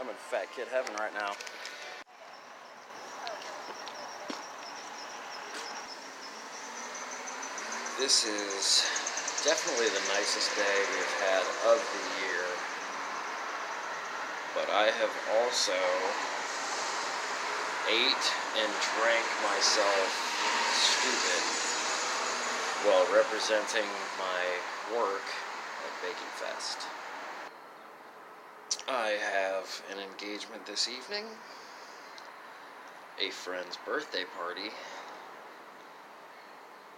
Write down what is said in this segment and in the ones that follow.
I'm in fat kid heaven right now. This is definitely the nicest day we've had of the year, but I have also ate and drank myself stupid while representing my work at Bacon Fest. I have an engagement this evening, a friend's birthday party,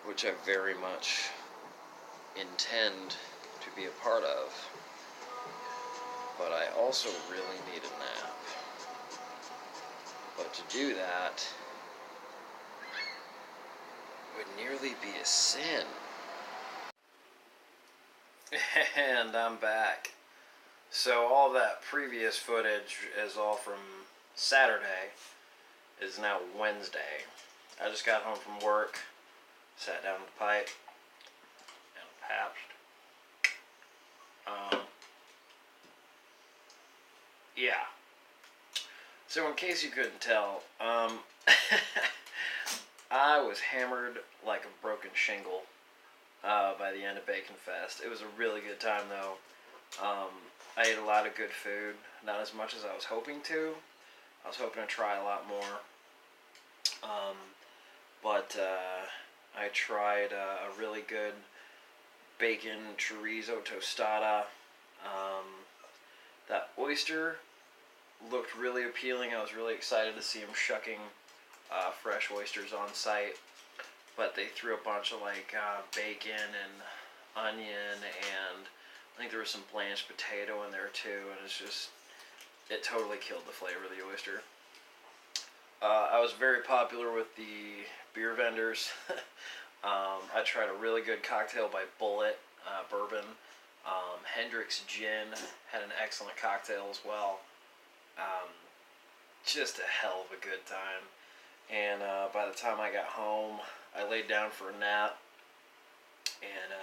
which I very much intend to be a part of, but I also really need a nap. But to do that would nearly be a sin. And I'm back. So all that previous footage is all from Saturday. It's now Wednesday. I just got home from work, sat down with a pipe and a Pabst. Yeah. So in case you couldn't tell, I was hammered like a broken shingle by the end of Bacon Fest. It was a really good time though. I ate a lot of good food, not as much as I was hoping to. I was hoping to try a lot more. But I tried a really good bacon chorizo tostada. That oyster looked really appealing. I was really excited to see him shucking fresh oysters on site. But they threw a bunch of like bacon and onion, and I think there was some blanched potato in there too, and it totally killed the flavor of the oyster. I was very popular with the beer vendors. I tried a really good cocktail by Bullet Bourbon. Hendrick's Gin had an excellent cocktail as well. Just a hell of a good time. And by the time I got home, I laid down for a nap. And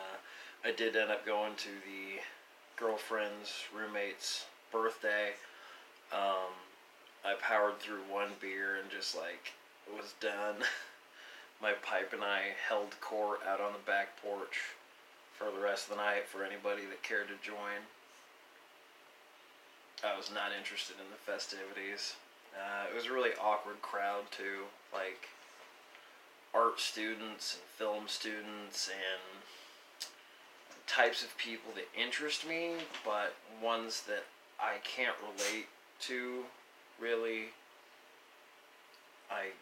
I did end up going to the girlfriend's roommate's birthday. I powered through one beer and just like was done. My pipe and I held court out on the back porch for the rest of the night for anybody that cared to join. I was not interested in the festivities. It was a really awkward crowd too, like art students and film students and types of people that interest me, but ones that I can't relate to, really. I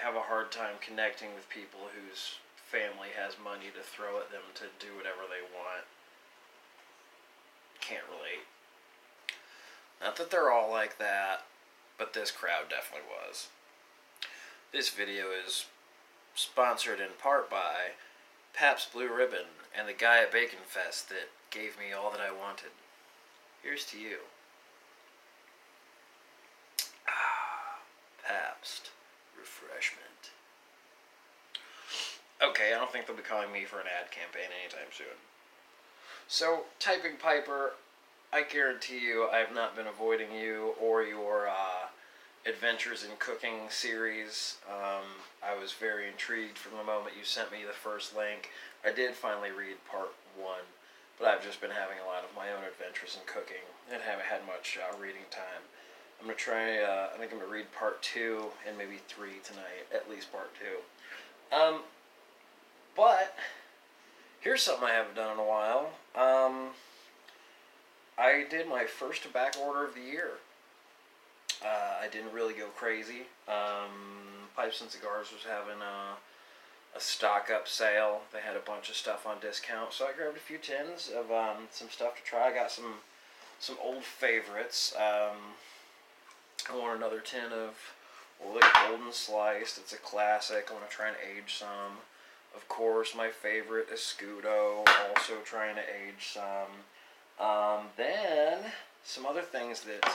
have a hard time connecting with people whose family has money to throw at them to do whatever they want. Can't relate. Not that they're all like that, but this crowd definitely was. This video is sponsored in part by Pabst Blue Ribbon and the guy at Bacon Fest that gave me all that I wanted. Here's to you. Pabst Refreshment. Okay, I don't think they'll be calling me for an ad campaign anytime soon. So, Typing Piper, I guarantee you I have not been avoiding you or your Adventures in Cooking series. I was very intrigued from the moment you sent me the first link. I did finally read part 1, but I've just been having a lot of my own adventures in cooking and haven't had much reading time. I'm going to try, I think I'm going to read part 2 and maybe 3 tonight, at least part 2. But here's something I haven't done in a while. I did my first back order of the year. I didn't really go crazy. Pipes and Cigars was having a stock-up sale. They had a bunch of stuff on discount, so I grabbed a few tins of some stuff to try. I got some old favorites. I want another tin of Oleg Golden Sliced. It's a classic. I want to try and age some. Of course, my favorite is Scudo. Also trying to age some. Then some other things that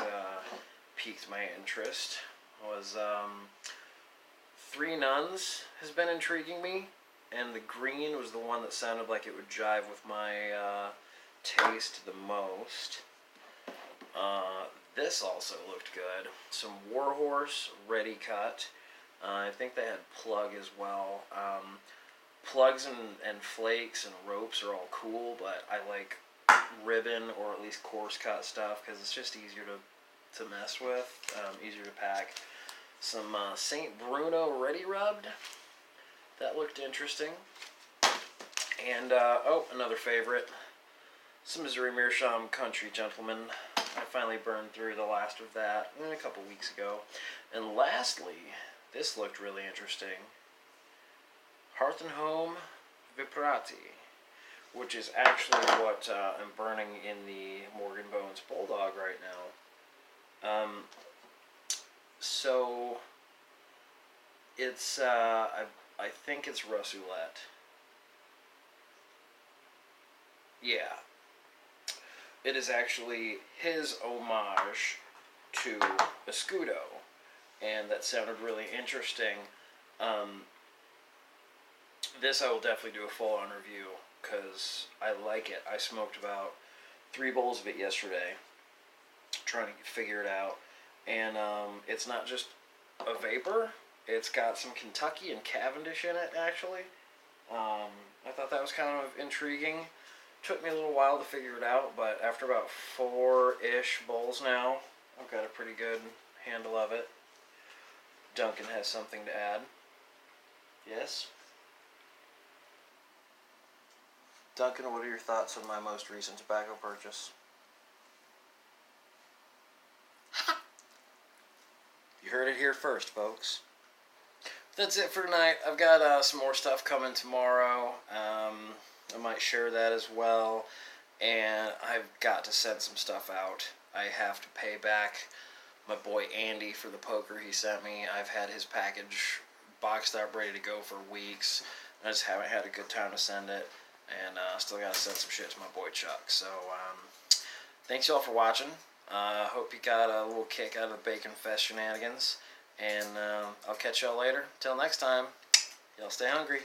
piqued my interest was Three Nuns has been intriguing me, and the green was the one that sounded like it would jive with my taste the most. This also looked good. Some Warhorse Ready Cut. I think they had plug as well. Plugs and flakes and ropes are all cool, but I like ribbon or at least coarse cut stuff because it's just easier to mess with, easier to pack. Some St. Bruno Ready Rubbed. That looked interesting. And, another favorite. Some Missouri Meerschaum Country Gentleman. I finally burned through the last of that a couple weeks ago. And lastly, this looked really interesting. Hearth and Home Viprati, which is actually what I'm burning in the Morgan Bones Bulldog right now. So it's I think it's Russoulette. Yeah. It is actually his homage to Escudo, and that sounded really interesting. This I will definitely do a full-on review, because I like it. I smoked about 3 bowls of it yesterday, trying to figure it out. And it's not just a vapor, it's got some Kentucky and Cavendish in it, actually. I thought that was kind of intriguing. Took me a little while to figure it out, but after about 4-ish bowls now, I've got a pretty good handle of it. Duncan has something to add. Yes? Duncan, what are your thoughts on my most recent tobacco purchase? You heard it here first, folks. That's it for tonight. I've got some more stuff coming tomorrow. I might share that as well. And I've got to send some stuff out. I have to pay back my boy Andy for the poker he sent me. I've had his package boxed up, ready to go for weeks. I just haven't had a good time to send it. And still got to send some shit to my boy Chuck. So, thanks y'all for watching. Hope you got a little kick out of the Bacon Fest shenanigans. And I'll catch y'all later. Till next time, y'all stay hungry.